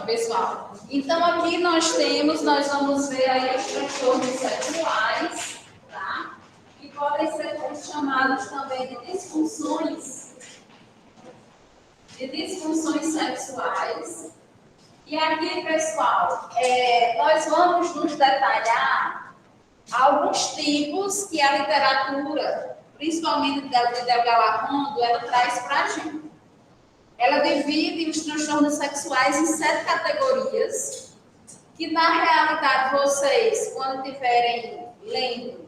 pessoal. Então, aqui nós vamos ver aí os transtornos sexuais, tá? Que podem ser chamados também de disfunções sexuais. E aqui, pessoal, nós vamos nos detalhar alguns tipos que a literatura, principalmente de Del Galarrondo, ela traz para a gente. Ela divide os transtornos sexuais em 7 categorias, que na realidade vocês, quando estiverem lendo,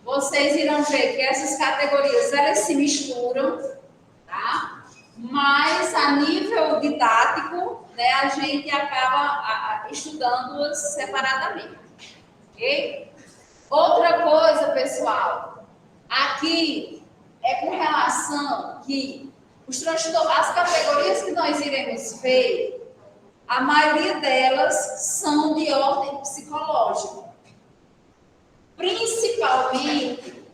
vocês irão ver que essas categorias elas se misturam, tá? Mas a nível didático, né, a gente acaba estudando-as separadamente, ok? Outra coisa, pessoal, aqui é com relação que as categorias que nós iremos ver, a maioria delas são de ordem psicológica, principalmente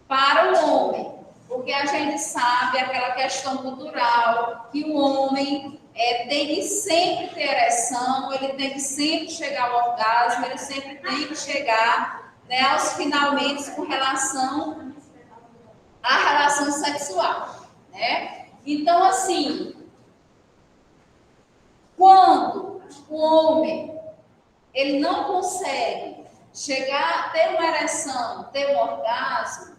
para o homem, porque a gente sabe aquela questão cultural que o homem tem que sempre ter ereção, ele tem que sempre chegar ao orgasmo, ele sempre tem que chegar, né, aos finalmente com relação à relação sexual, né? Então, assim, quando o homem ele não consegue chegar a ter uma ereção, ter um orgasmo,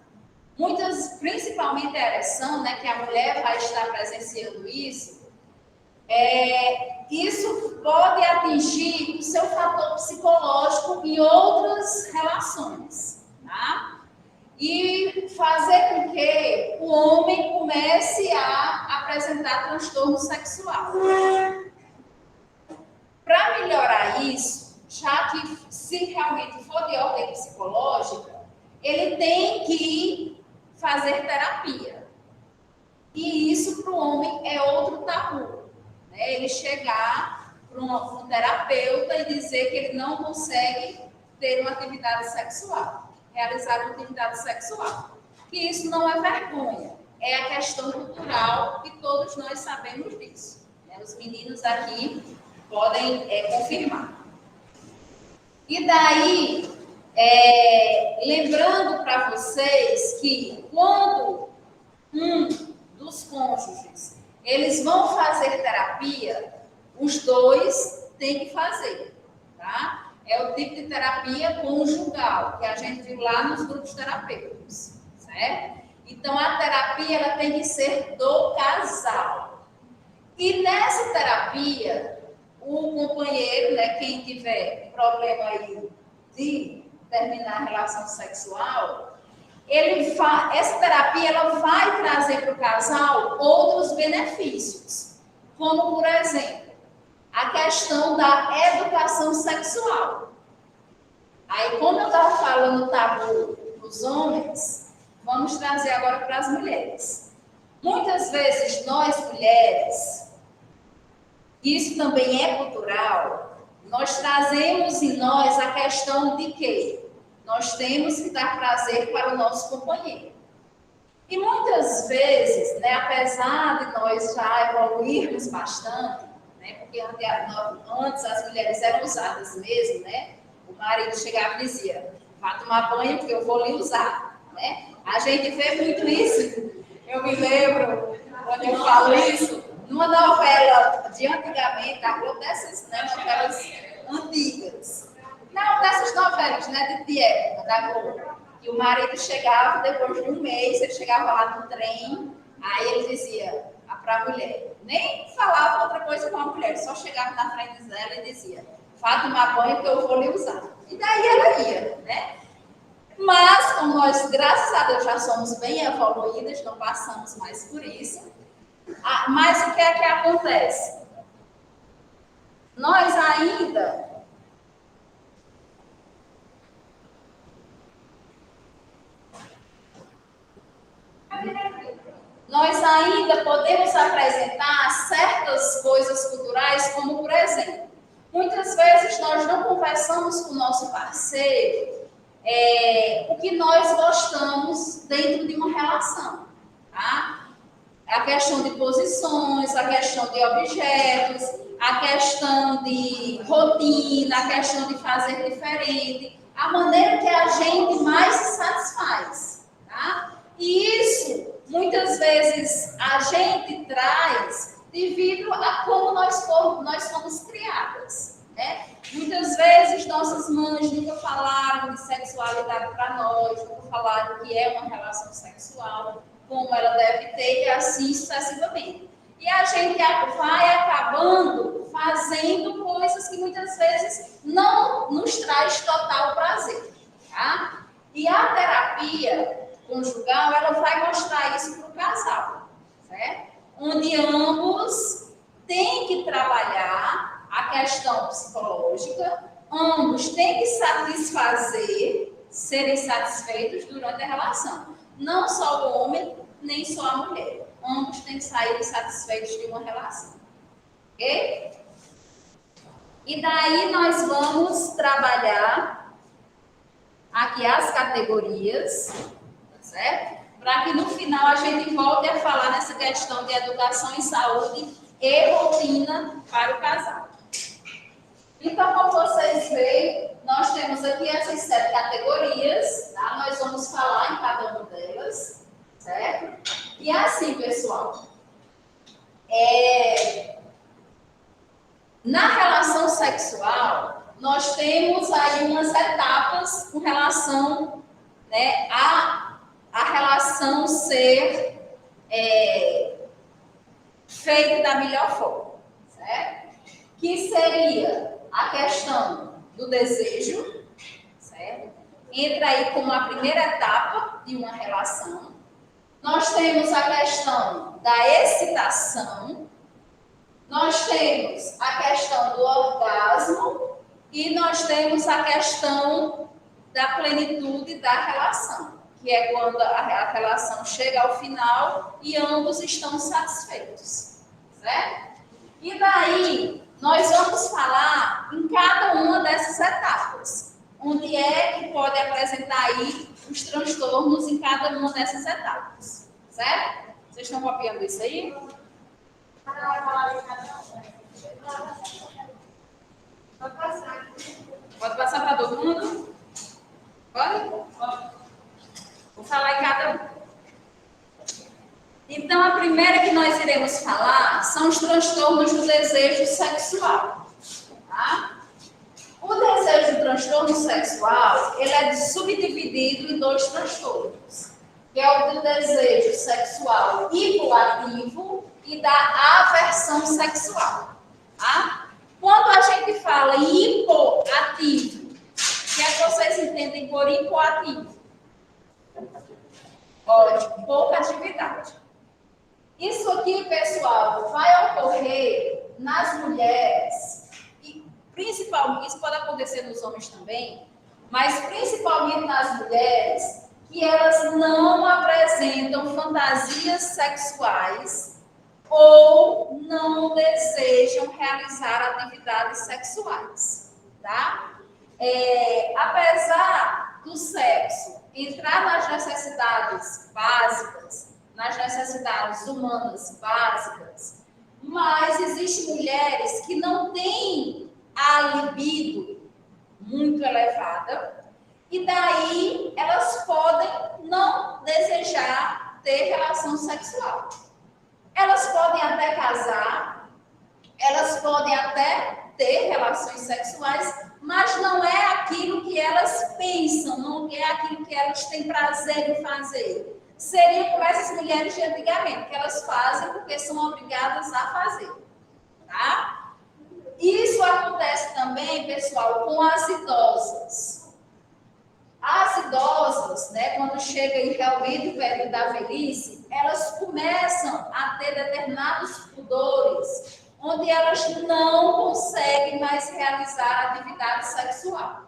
principalmente a ereção, né, que a mulher vai estar presenciando isso, isso pode atingir o seu fator psicológico em outras relações, tá? E fazer com que o homem comece a apresentar transtorno sexual. Para melhorar isso, já que se realmente for de ordem psicológica, ele tem que fazer terapia. E isso para o homem é outro tabu, né? Ele chegar para um terapeuta e dizer que ele não consegue ter uma atividade sexual, realizar uma atividade sexual. E isso não é vergonha, é a questão cultural e todos nós sabemos disso, né? Os meninos aqui podem confirmar. E daí, lembrando para vocês que quando um dos cônjuges eles vão fazer terapia, os dois têm que fazer, tá? É o tipo de terapia conjugal, que a gente viu lá nos grupos terapêuticos, certo? Então, a terapia ela tem que ser do casal. E nessa terapia, o companheiro, né, quem tiver problema aí de terminar a relação sexual, essa terapia ela vai trazer para o casal outros benefícios, como, por exemplo, a questão da educação sexual. Aí, como eu estava falando tabu dos homens, vamos trazer agora para as mulheres. Muitas vezes nós mulheres, isso também é cultural, nós trazemos em nós a questão de que nós temos que dar prazer para o nosso companheiro. E muitas vezes, né, apesar de nós já evoluirmos bastante, né, porque antes as mulheres eram usadas mesmo, né? O marido chegava e dizia, vá tomar banho porque eu vou lhe usar, né? A gente vê muito isso. Eu me lembro, quando eu falo isso, numa novela de antigamente, a Globo dessas, né, novelas antigas. Não, dessas novelas, né, de época, da Globo. E o marido chegava, depois de um mês, ele chegava lá no trem, aí ele dizia para a mulher, nem falava outra coisa com a mulher, só chegava na frente dela e dizia, vá tomar banho que eu vou lhe usar. E daí ela ia, né? Mas, como nós, graças a Deus, já somos bem evoluídas, não passamos mais por isso. Mas o que é que acontece? Nós ainda podemos apresentar certas coisas culturais, como, por exemplo, muitas vezes nós não conversamos com o nosso parceiro o que nós gostamos dentro de uma relação, tá? A questão de posições, a questão de objetos, a questão de rotina, a questão de fazer diferente, a maneira que a gente mais se satisfaz, tá? E isso, muitas vezes, a gente traz devido a como nós fomos criadas, né? Muitas vezes, nossas mães nunca falaram de sexualidade para nós, nunca falaram que é uma relação sexual, como ela deve ter, e assim sucessivamente. E a gente vai acabando fazendo coisas que muitas vezes não nos traz total prazer, tá? E a terapia conjugal, ela vai mostrar isso para o casal, certo? Onde ambos têm que trabalhar a questão psicológica, ambos têm que satisfazer, serem satisfeitos durante a relação. Não só o homem, nem só a mulher. Ambos têm que sair satisfeitos de uma relação. Ok? E daí nós vamos trabalhar aqui as categorias, tá certo? Para que no final a gente volte a falar nessa questão de educação em saúde e rotina para o casal. Então, como vocês veem, nós temos aqui essas 7 categorias, tá? Nós vamos falar em cada uma delas, certo? E assim, pessoal, na relação sexual, nós temos aí umas etapas com relação, né, a relação ser feita da melhor forma, certo? Que seria a questão do desejo, certo? Entra aí como a primeira etapa de uma relação. Nós temos a questão da excitação, nós temos a questão do orgasmo e nós temos a questão da plenitude da relação, que é quando a relação chega ao final e ambos estão satisfeitos, certo? E daí, nós vamos falar em cada uma dessas etapas, onde é que pode apresentar aí os transtornos em cada uma dessas etapas, certo? Vocês estão copiando isso aí? Pode passar para todo mundo? Pode? Vou falar em cada um. Então, a primeira que nós iremos falar são os transtornos do desejo sexual. Tá? O desejo do transtorno sexual, ele é subdividido em 2 transtornos, que é o do desejo sexual hipoativo e da aversão sexual. Tá? Quando a gente fala em hipoativo, o que é que vocês entendem por hipoativo? Ótimo, pouca atividade. Isso aqui, pessoal, vai ocorrer nas mulheres, e principalmente, isso pode acontecer nos homens também, mas principalmente nas mulheres, que elas não apresentam fantasias sexuais ou não desejam realizar atividades sexuais, tá? Apesar do sexo entrar nas necessidades básicas, nas necessidades humanas básicas, mas existem mulheres que não têm a libido muito elevada e daí elas podem não desejar ter relação sexual. Elas podem até casar, elas podem até ter relações sexuais, mas não é aquilo que elas pensam, não é aquilo que elas têm prazer em fazer. Seria como essas mulheres de antigamente, que elas fazem porque são obrigadas a fazer, tá? Isso acontece também, pessoal, com as idosas. As idosas, né, quando chegam realmente perto da velhice, elas começam a ter determinados pudores, onde elas não conseguem mais realizar atividade sexual,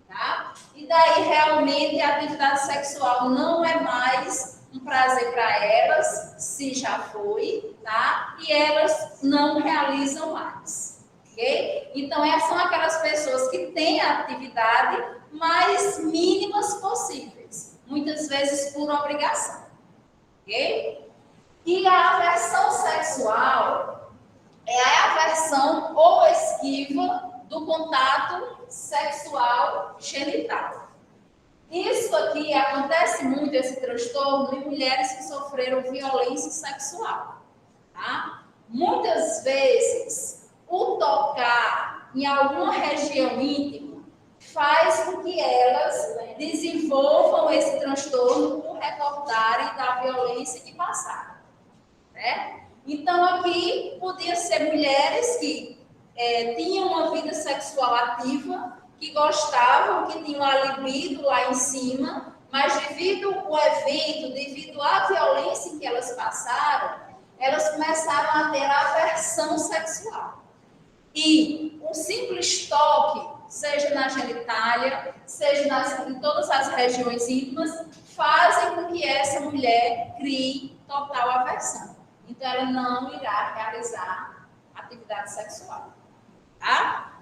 tá? E daí, realmente, a atividade sexual não é mais um prazer para elas, se já foi, tá? E elas não realizam mais, ok? Então, essas são aquelas pessoas que têm a atividade mais mínimas possíveis, muitas vezes por obrigação, ok? E a aversão sexual é a aversão ou esquiva do contato sexual genital. Isso aqui acontece muito, esse transtorno, em mulheres que sofreram violência sexual. Tá? Muitas vezes, o tocar em alguma região íntima faz com que elas desenvolvam esse transtorno por recordarem da violência que passaram. Né? Então, aqui, podia ser mulheres que tinham uma vida sexual ativa, que gostavam, que tinham a libido lá em cima, mas devido ao evento, devido à violência que elas passaram, elas começaram a ter aversão sexual. E um simples toque, seja na genitália, seja em todas as regiões íntimas, fazem com que essa mulher crie total aversão. Então, ela não irá realizar atividade sexual. Tá?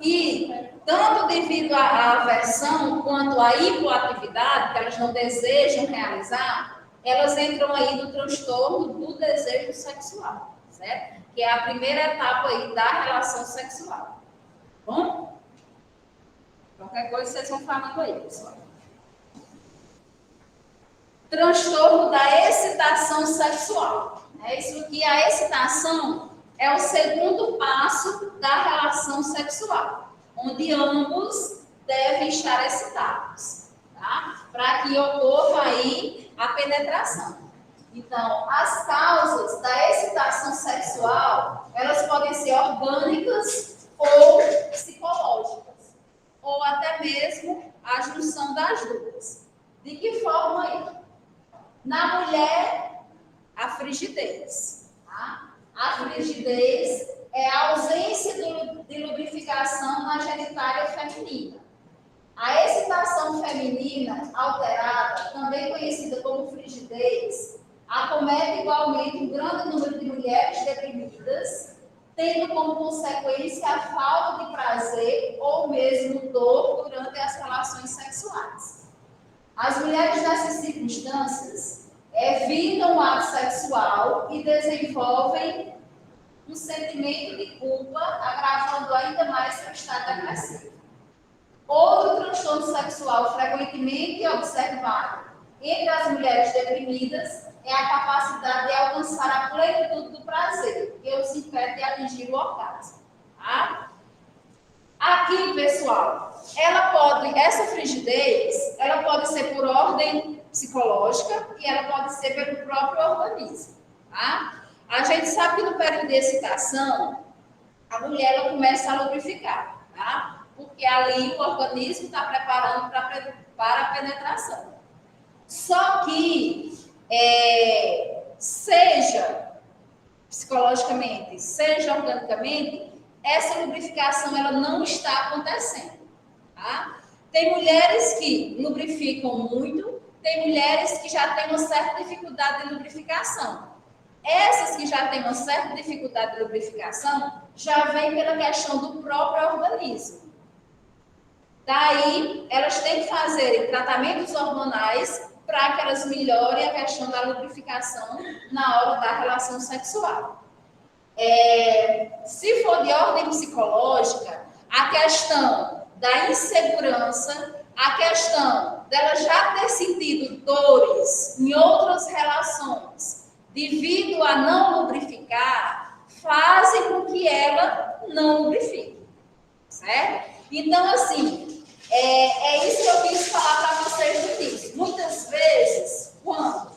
E, tanto devido à aversão quanto à hipoatividade, que elas não desejam realizar, elas entram aí no transtorno do desejo sexual, certo? Que é a primeira etapa aí da relação sexual. Bom? Qualquer coisa vocês vão falando aí, pessoal. Transtorno da excitação sexual. Isso aqui, a excitação é o segundo passo da relação sexual, onde ambos devem estar excitados, tá? Para que ocorra aí a penetração. Então, as causas da excitação sexual, elas podem ser orgânicas ou psicológicas, ou até mesmo a junção das duas. De que forma aí? Na mulher, a frigidez. Tá? A frigidez é a ausência de lubrificação na genitália feminina. A excitação feminina alterada, também conhecida como frigidez, acomete igualmente um grande número de mulheres deprimidas, tendo como consequência a falta de prazer ou mesmo dor durante as relações sexuais. As mulheres nessas circunstâncias evitam o ato sexual e desenvolvem um sentimento de culpa, agravando ainda mais o estado agressivo. Outro transtorno sexual frequentemente observado entre as mulheres deprimidas é a capacidade de alcançar a plenitude do prazer, que os impede de atingir o orgasmo. Tá? Aqui, pessoal, essa frigidez, ela pode ser por ordem psicológica e ela pode ser pelo próprio organismo. Tá? A gente sabe que no período de excitação, a mulher ela começa a lubrificar, tá? Porque ali o organismo está preparando para a penetração. Só que, seja psicologicamente, seja organicamente, essa lubrificação ela não está acontecendo. Tá? Tem mulheres que lubrificam muito, tem mulheres que já têm uma certa dificuldade de lubrificação. Essas que já têm uma certa dificuldade de lubrificação já vem pela questão do próprio organismo. Daí, elas têm que fazer tratamentos hormonais para que elas melhorem a questão da lubrificação na hora da relação sexual. Se for de ordem psicológica, a questão da insegurança, a questão dela já ter sentido dores em outras relações devido a não lubrificar, fazem com que ela não lubrifique, certo? Então, assim, é isso que eu quis falar para vocês no início. Muitas vezes, quando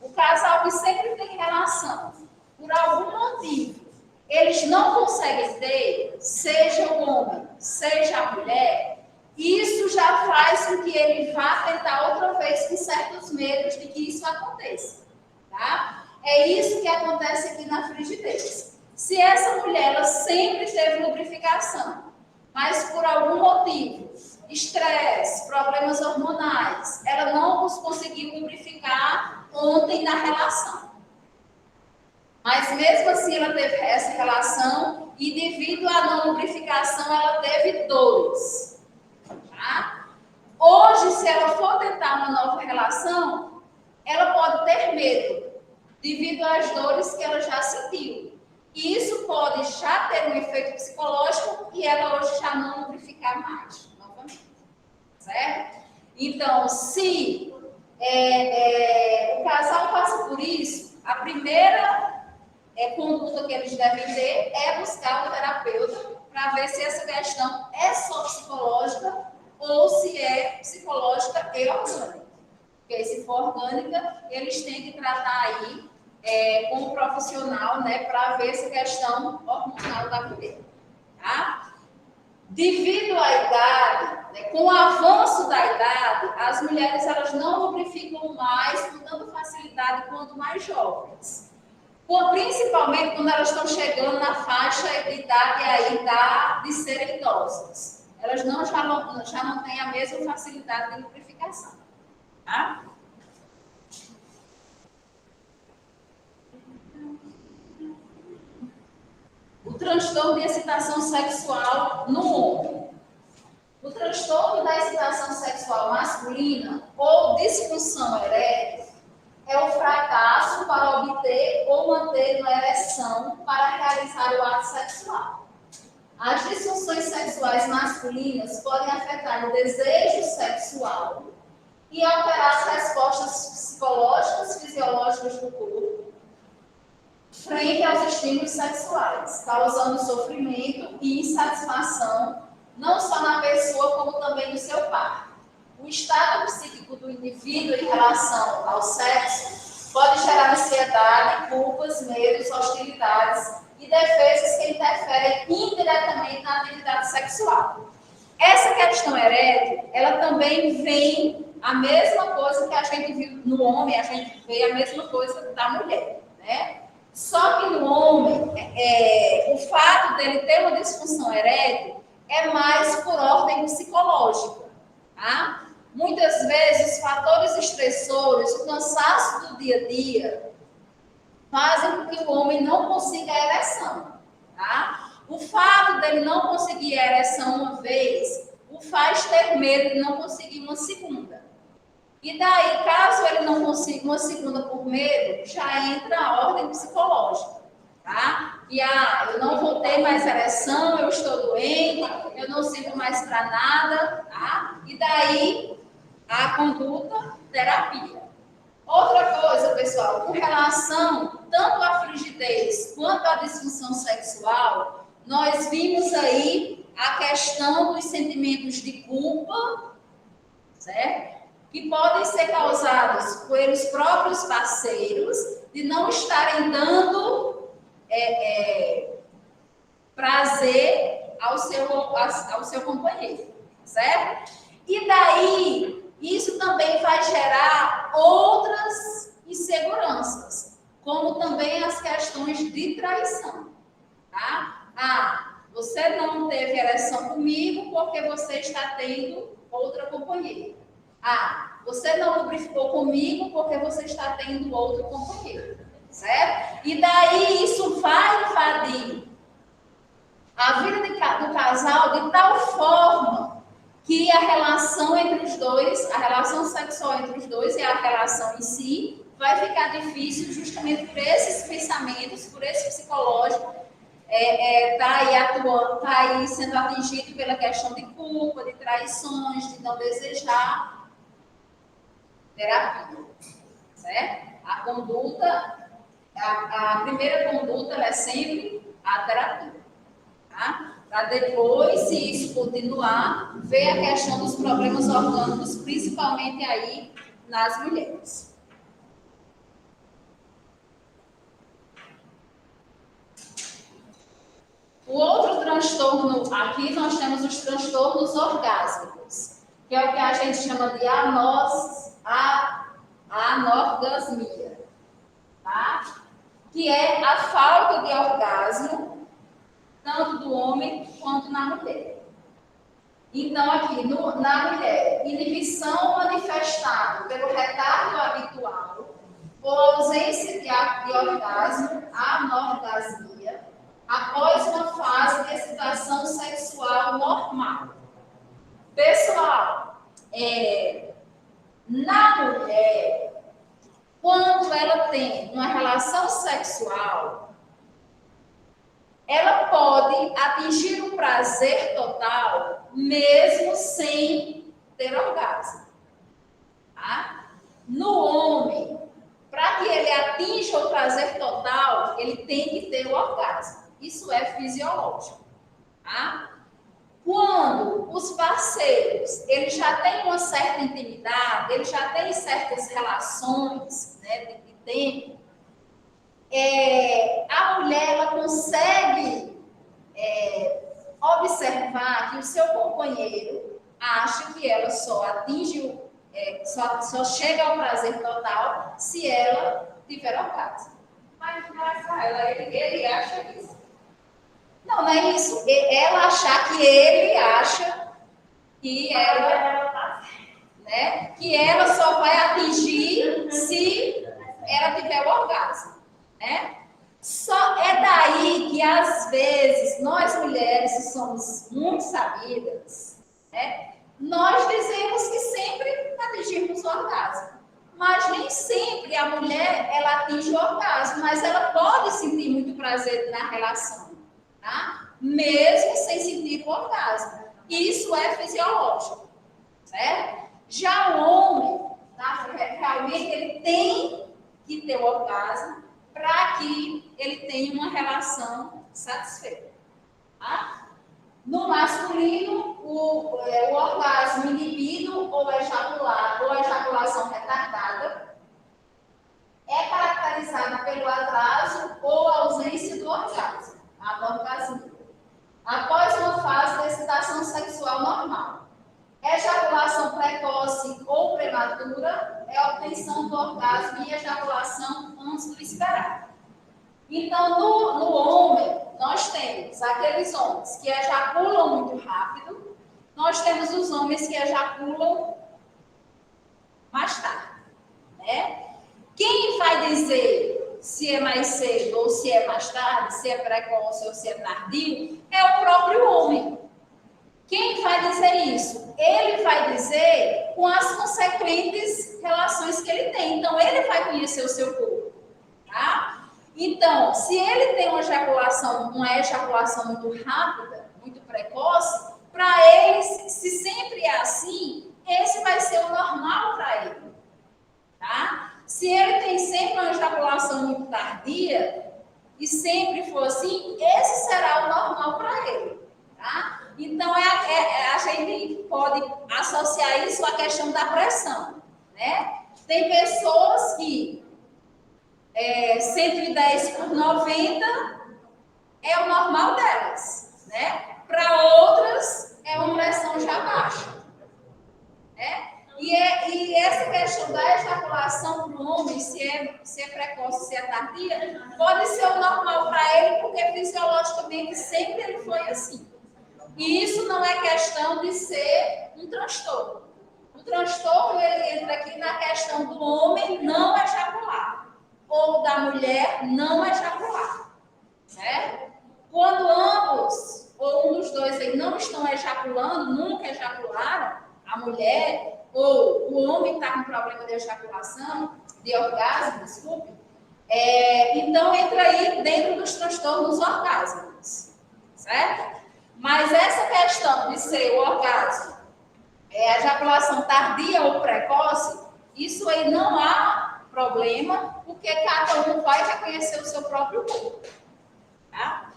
o casal que sempre tem relação, por algum motivo, eles não conseguem ter, seja o homem, seja a mulher, isso já faz com que ele vá tentar outra vez com certos medos de que isso aconteça. Tá? É isso que acontece aqui na frigidez. Se essa mulher ela sempre teve lubrificação, mas por algum motivo, estresse, problemas hormonais, ela não conseguiu lubrificar ontem na relação. Mas mesmo assim ela teve essa relação e devido à não lubrificação ela teve dores. Tá? Hoje, se ela for tentar uma nova relação, ela pode ter medo devido às dores que ela já sentiu. E isso pode já ter um efeito psicológico e ela hoje já não lubrificar mais, novamente. Certo? Então, se o casal passa por isso, a primeira conduta que eles devem ter é buscar o terapeuta para ver se essa questão é só psicológica ou se é psicológica e orgânica. Porque se for orgânica, eles têm que tratar aí com um profissional, né, para ver essa questão hormonal da mulher. Tá? Devido à idade, né, com o avanço da idade, as mulheres elas não lubrificam mais com tanta facilidade quanto mais jovens. Principalmente quando elas estão chegando na faixa de idade aí de serem idosas. Elas já não têm a mesma facilidade de lubrificação. Tá? O transtorno de excitação sexual no homem. O transtorno da excitação sexual masculina ou disfunção erétil é o fracasso para obter ou manter uma ereção para realizar o ato sexual. As disfunções sexuais masculinas podem afetar o desejo sexual e alterar as respostas psicológicas, fisiológicas do corpo frente aos estímulos sexuais, causando sofrimento e insatisfação não só na pessoa, como também no seu par. O estado psíquico do indivíduo em relação ao sexo pode gerar ansiedade, culpas, medos, hostilidades e defesas que interferem indiretamente na atividade sexual. Essa questão erétil, ela também vem a mesma coisa que a gente viu no homem, a gente vê a mesma coisa da mulher, né? Só que no homem, o fato dele ter uma disfunção erétil é mais por ordem psicológica, tá? Muitas vezes, fatores estressores, o cansaço do dia a dia, fazem com que o homem não consiga a ereção, tá? O fato dele não conseguir a ereção uma vez, o faz ter medo de não conseguir uma segunda. E daí, caso ele não consiga uma segunda por medo, já entra a ordem psicológica, tá? E eu não vou ter mais ereção, eu estou doente, eu não sirvo mais para nada, tá? E daí, a conduta, terapia. Outra coisa, pessoal, com relação tanto à frigidez quanto à disfunção sexual, nós vimos aí a questão dos sentimentos de culpa, certo? Que podem ser causados pelos próprios parceiros de não estarem dando prazer ao seu companheiro, certo? E daí, isso também vai gerar outras inseguranças, como também as questões de traição, tá? Você não teve ereção comigo porque você está tendo outra companheira. Você não lubrificou comigo porque você está tendo outro companheiro, certo? E daí isso vai invadir a vida do casal de tal forma que a relação entre os dois, a relação sexual entre os dois e a relação em si vai ficar difícil justamente por esses pensamentos, por esse psicológico, tá aí sendo atingido pela questão de culpa, de traições, de não desejar. Terapia, certo? A conduta, a primeira conduta é sempre a terapia, tá? Para depois, se isso continuar, ver a questão dos problemas orgânicos, principalmente aí nas mulheres. O outro transtorno, aqui nós temos os transtornos orgásmicos, que é o que a gente chama de anorgasmia, tá? Que é a falta de orgasmo, tanto do homem quanto na mulher. Então, aqui, na mulher, inibição manifestada pelo retardo habitual ou ausência de orgasmo, anorgasmia, após uma fase de excitação sexual normal. Pessoal, na mulher, quando ela tem uma relação sexual, ela pode atingir o prazer total mesmo sem ter orgasmo. Tá? No homem, para que ele atinja o prazer total, ele tem que ter o orgasmo. Isso é fisiológico. Tá? Quando os parceiros, eles já têm uma certa intimidade, eles já têm certas relações, né, de tempo, a mulher ela consegue observar que o seu companheiro acha que ela só atinge, só chega ao prazer total se ela tiver orgasmo. Mas ele acha isso. Não, não é isso. Ela achar que ele acha que ela, né, que ela só vai atingir se ela tiver o orgasmo, né? Só é daí que às vezes nós mulheres que somos muito sabidas, né, nós dizemos que sempre atingimos o orgasmo, mas nem sempre a mulher ela atinge o orgasmo, mas ela pode sentir muito prazer na relação. Tá? Mesmo sem sentir o orgasmo. Isso é fisiológico, certo? Já o homem, tá? Realmente, ele tem que ter o orgasmo para que ele tenha uma relação satisfeita. Tá? No masculino, o orgasmo inibido ou ejaculado, ou ejaculação retardada, é caracterizado pelo atraso ou ausência do orgasmo. Após uma fase de excitação sexual normal. Ejaculação precoce ou prematura é a obtenção do orgasmo e ejaculação antes do esperado. Então, no homem, nós temos aqueles homens que ejaculam muito rápido, nós temos os homens que ejaculam mais tarde. Né? Quem vai dizer se é mais cedo ou se é mais tarde, se é precoce ou se é tardio, é o próprio homem. Quem vai dizer isso? Ele vai dizer com as consequentes relações que ele tem. Então, ele vai conhecer o seu corpo. Tá? Então, se ele tem uma ejaculação muito rápida, muito precoce, para ele, se sempre é assim, esse vai ser o normal para ele. Tá? Se ele tem sempre uma ejaculação muito tardia, e sempre for assim, esse será o normal para ele. Tá? Então, a gente pode associar isso à questão da pressão. Né? Tem pessoas que 110/90 é o normal delas. Né? Para outras, é uma pressão já baixa. Né? E essa questão da ejaculação para o homem, se é precoce, se é tardia, pode ser o normal para ele, porque fisiologicamente sempre ele foi assim. E isso não é questão de ser um transtorno. O transtorno ele entra aqui na questão do homem não ejacular, ou da mulher não ejacular. Certo? Quando ambos, ou um dos dois aí, não estão ejaculando, nunca ejacularam, a mulher ou o homem está com problema de ejaculação, de orgasmo, desculpe, então entra aí dentro dos transtornos orgásmicos, certo? Mas essa questão de ser o orgasmo, a ejaculação tardia ou precoce, isso aí não há problema, porque cada um vai reconhecer o seu próprio corpo, tá?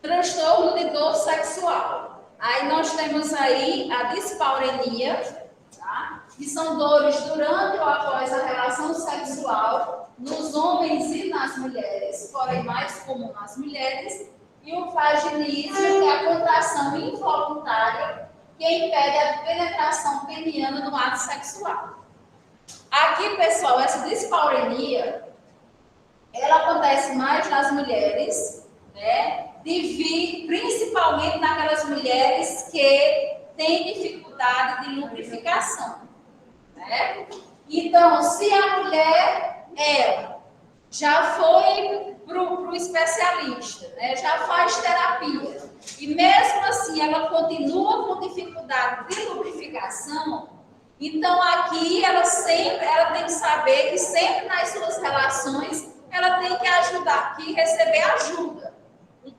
Transtorno de dor sexual. Aí nós temos aí a dispaurenia, tá? Que são dores durante ou após a relação sexual nos homens e nas mulheres, porém mais comum nas mulheres, e o vaginismo, que é a contração involuntária que impede a penetração peniana no ato sexual. Aqui, pessoal, essa dispaurenia, ela acontece mais nas mulheres, né? Principalmente naquelas mulheres que têm dificuldade de lubrificação. Né? Então, se a mulher já foi para o especialista, né? Já faz terapia. E mesmo assim ela continua com dificuldade de lubrificação, então aqui ela tem que saber que sempre nas suas relações ela tem que ajudar, que receber ajuda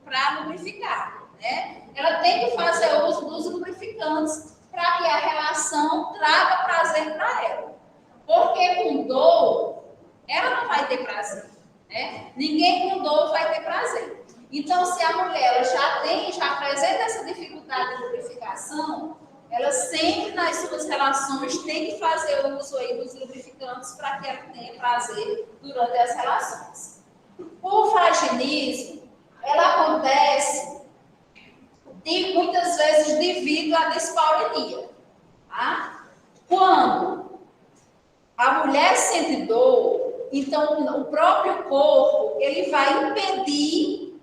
para lubrificar, né? Ela tem que fazer uso dos lubrificantes para que a relação traga prazer para ela. Porque com dor, ela não vai ter prazer, né? Ninguém com dor vai ter prazer. Então, se a mulher ela já apresenta essa dificuldade de lubrificação, ela sempre nas suas relações tem que fazer uso aí dos lubrificantes para que ela tenha prazer durante as relações. O vaginismo, ela acontece muitas vezes devido à dispareunia, tá? Quando a mulher sente dor, então o próprio corpo ele vai impedir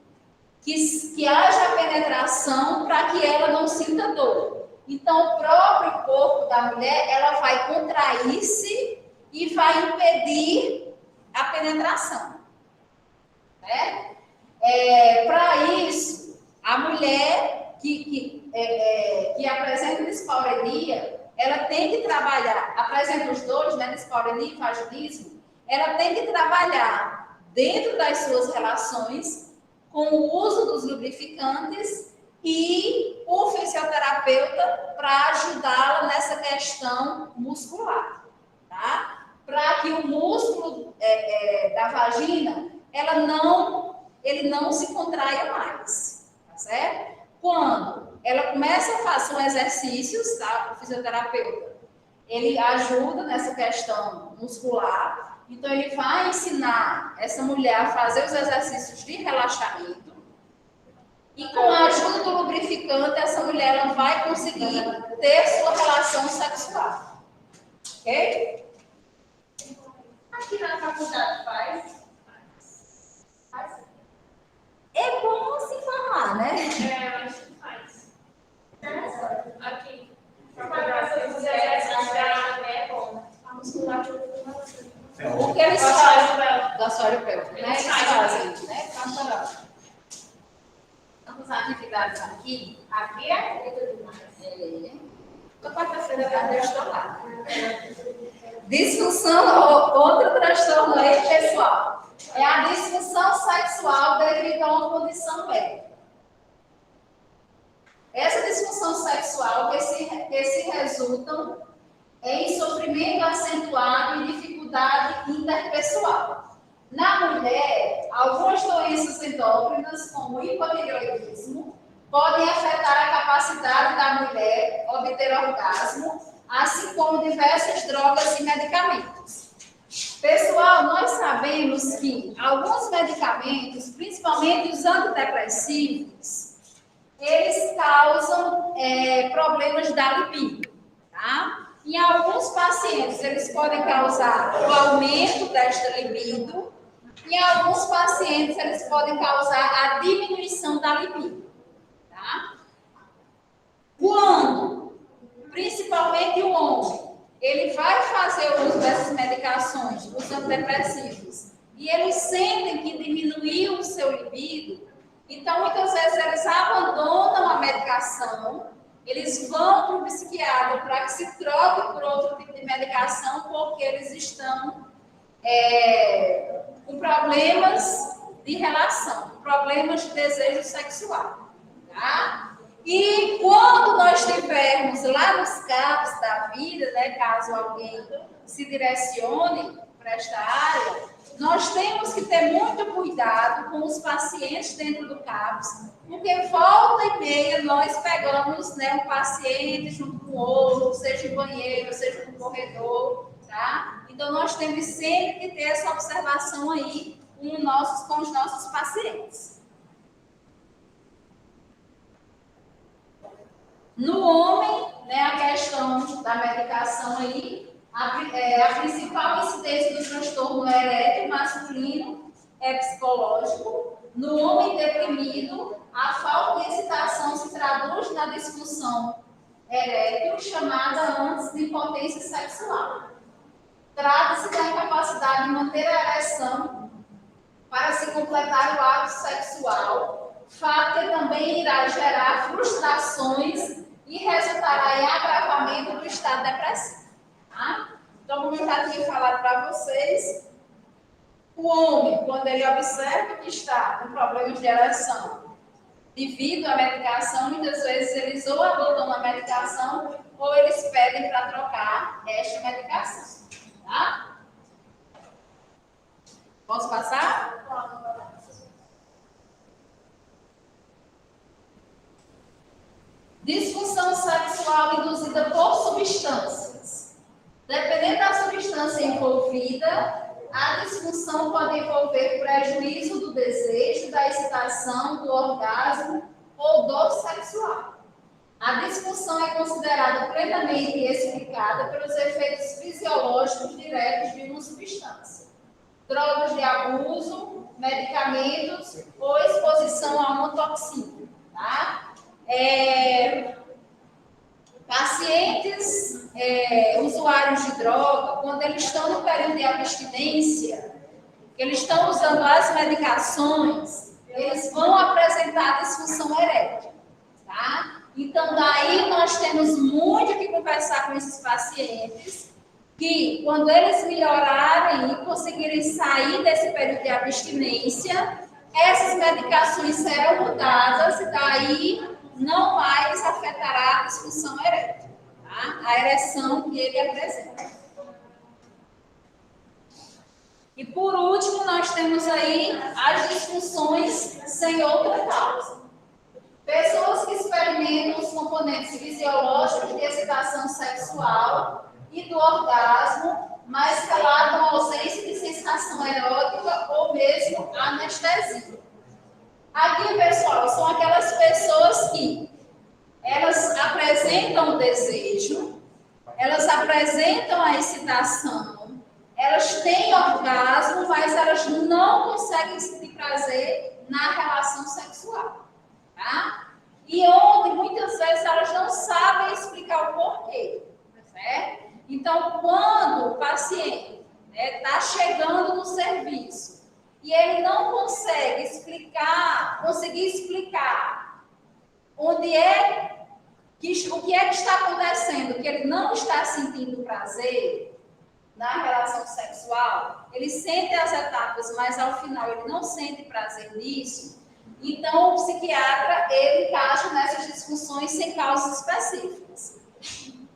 que haja penetração para que ela não sinta dor. Então o próprio corpo da mulher ela vai contrair-se e vai impedir a penetração, né? Para isso, a mulher que apresenta dispareunia, ela tem que trabalhar, apresenta os dores, né, dispareunia e vaginismo, ela tem que trabalhar dentro das suas relações com o uso dos lubrificantes e o fisioterapeuta para ajudá-la nessa questão muscular, tá? Para que o músculo da vagina ele não se contraia mais, tá certo? Quando ela começa a fazer exercícios, tá? O fisioterapeuta, ele ajuda nessa questão muscular, então ele vai ensinar essa mulher a fazer os exercícios de relaxamento e com a ajuda do lubrificante, essa mulher ela vai conseguir ter sua relação sexual, ok? Aqui na faculdade faz? É bom se informar, né? Eu acho que faz. Aqui. Para fazer é bom. A musculatura O que eles fazem da soalho pélvico, né? Eles fazem, né? Tantas atividades aqui. Aqui é muito demais. Toda quarta-feira eu estou lá. Disfunção, outro transtorno aí, pessoal, é a disfunção sexual devido a uma condição médica. Essa disfunção sexual que se resultam em sofrimento acentuado e dificuldade interpessoal. Na mulher, algumas doenças endócrinas, como o hipotireoidismo, podem afetar a capacidade da mulher obter orgasmo, assim como diversas drogas e medicamentos. Pessoal, nós sabemos que alguns medicamentos, principalmente os antidepressivos, eles causam problemas da libido, tá? Em alguns pacientes, eles podem causar o aumento desta libido, em alguns pacientes, eles podem causar a diminuição da libido, tá? Quando, principalmente o homem, ele vai fazer o uso dessas medicações, os antidepressivos, e eles sentem que diminuiu o seu libido, então, muitas vezes, eles abandonam a medicação, eles vão para o psiquiatra para que se troque por outro tipo de medicação, porque eles estão com problemas de relação, problemas de desejo sexual, tá? E quando nós estivermos lá nos CAPs da vida, né, caso alguém se direcione para esta área, nós temos que ter muito cuidado com os pacientes dentro do CAPS, porque volta e meia nós pegamos, né, um paciente junto com o outro, seja em banheiro, seja no corredor, tá? Então nós temos sempre que ter essa observação aí com os nossos pacientes. No homem, né, a questão da medicação aí, a principal incidência do transtorno erétil masculino é psicológico. No homem deprimido, a falta de excitação se traduz na disfunção erétil, chamada antes de impotência sexual. Trata-se da incapacidade de manter a ereção para se completar o ato sexual, fato que também irá gerar frustrações e resultará em agravamento do estado depressivo. Tá? Então, como eu já tinha falado para vocês, o homem, quando ele observa que está com problemas de ereção devido à medicação, muitas vezes eles ou abandonam a medicação ou eles pedem para trocar esta medicação. Tá? Posso passar? Disfunção sexual induzida por substâncias. Dependendo da substância envolvida, a disfunção pode envolver prejuízo do desejo, da excitação, do orgasmo ou dor sexual. A disfunção é considerada plenamente explicada pelos efeitos fisiológicos diretos de uma substância. Drogas de abuso, medicamentos ou exposição a uma toxina. Tá? Pacientes usuários de droga, quando eles estão no período de abstinência, eles estão usando as medicações, eles vão apresentar disfunção erétil, tá? Então, daí nós temos muito que conversar com esses pacientes, que quando eles melhorarem e conseguirem sair desse período de abstinência, essas medicações serão mudadas e daí não mais afetará a disfunção erétil, tá? A ereção que ele apresenta. E por último, nós temos aí as disfunções sem outra causa. Pessoas que experimentam os componentes fisiológicos de excitação sexual e do orgasmo, mas relatam a ausência de sensação erótica ou mesmo anestesia. Aqui, pessoal, são aquelas pessoas que elas apresentam o desejo, elas apresentam a excitação, elas têm orgasmo, mas elas não conseguem sentir prazer na relação sexual, tá? E onde muitas vezes elas não sabem explicar o porquê, certo? Então, quando o paciente está chegando no serviço e ele não conseguir explicar onde é o que é que está acontecendo, que ele não está sentindo prazer na relação sexual, ele sente as etapas, mas ao final ele não sente prazer nisso, então o psiquiatra ele encaixa nessas disfunções sem causas específicas.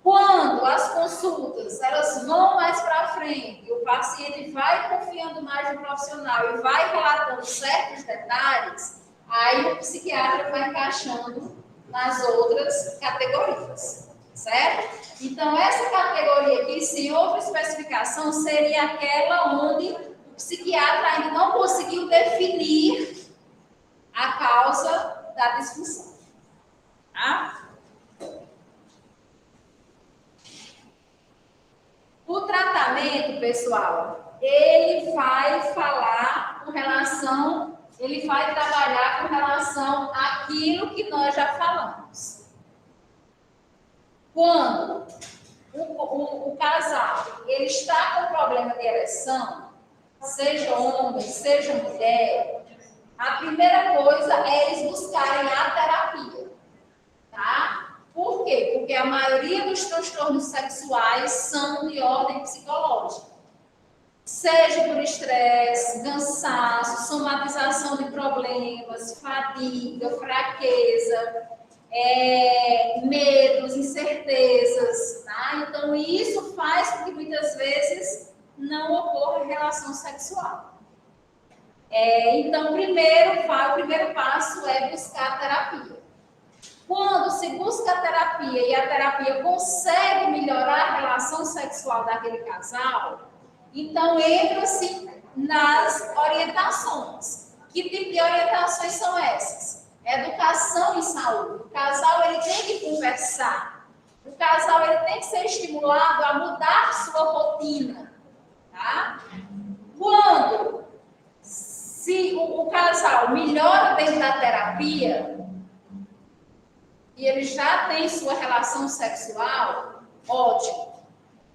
Quando as consultas elas vão mais para frente, o paciente vai confiando mais no profissional e vai relatando certos detalhes, aí o psiquiatra vai encaixando nas outras categorias, certo? Então, essa categoria aqui, sem outra especificação, seria aquela onde o psiquiatra ainda não conseguiu definir a causa da disfunção. Tá? O tratamento, pessoal, ele vai trabalhar com relação àquilo que nós já falamos. Quando o casal ele está com problema de ereção, seja homem, seja mulher, a primeira coisa é eles buscarem a terapia, tá? Por quê? Porque a maioria dos transtornos sexuais são de ordem psicológica. Seja por estresse, cansaço, somatização de problemas, fadiga, fraqueza, medos, incertezas, tá? Então, isso faz com que muitas vezes não ocorra relação sexual. Então, o primeiro passo é buscar a terapia. Quando se busca a terapia e a terapia consegue melhorar a relação sexual daquele casal, então entra-se nas orientações. Que tipo de orientações são essas? Educação em saúde. O casal ele tem que conversar. O casal ele tem que ser estimulado a mudar sua rotina, tá? Quando se o casal melhora dentro da terapia e ele já tem sua relação sexual, ótimo.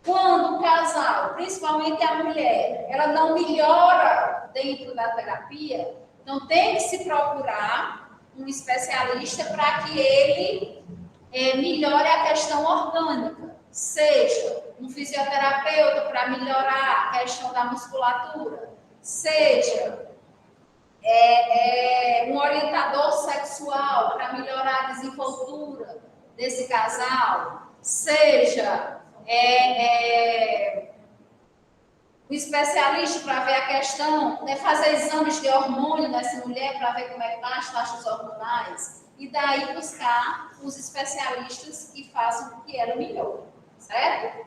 Quando o casal, principalmente a mulher, ela não melhora dentro da terapia, então tem que se procurar um especialista para que ele melhore a questão orgânica, seja um fisioterapeuta para melhorar a questão da musculatura, seja um orientador sexual para melhorar a desenvoltura desse casal, seja um especialista para ver a questão, fazer exames de hormônio nessa mulher para ver como é que estão as taxas hormonais, e daí buscar os especialistas que façam com que ela melhore, certo?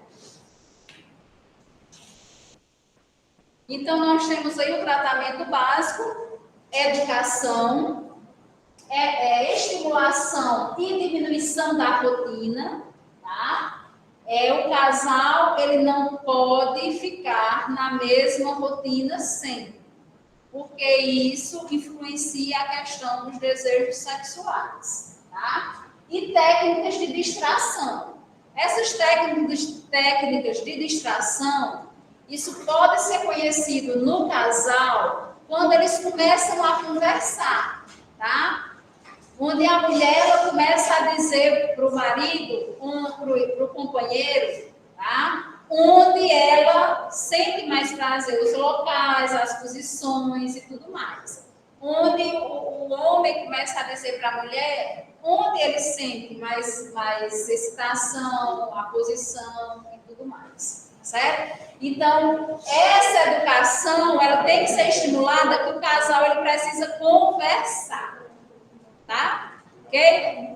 Então, nós temos aí o tratamento básico, educação, estimulação e diminuição da rotina, tá? O casal, ele não pode ficar na mesma rotina sempre, porque isso influencia a questão dos desejos sexuais, tá? E técnicas de distração. Essas técnicas de distração, isso pode ser conhecido no casal quando eles começam a conversar, tá? Onde a mulher ela começa a dizer para o marido, para o companheiro, tá? Onde ela sente mais prazer, os locais, as posições e tudo mais. Onde o homem começa a dizer para a mulher onde ele sente mais excitação, a posição e tudo mais, certo? Então, essa educação, ela tem que ser estimulada, que o casal ele precisa conversar. Tá? Ok?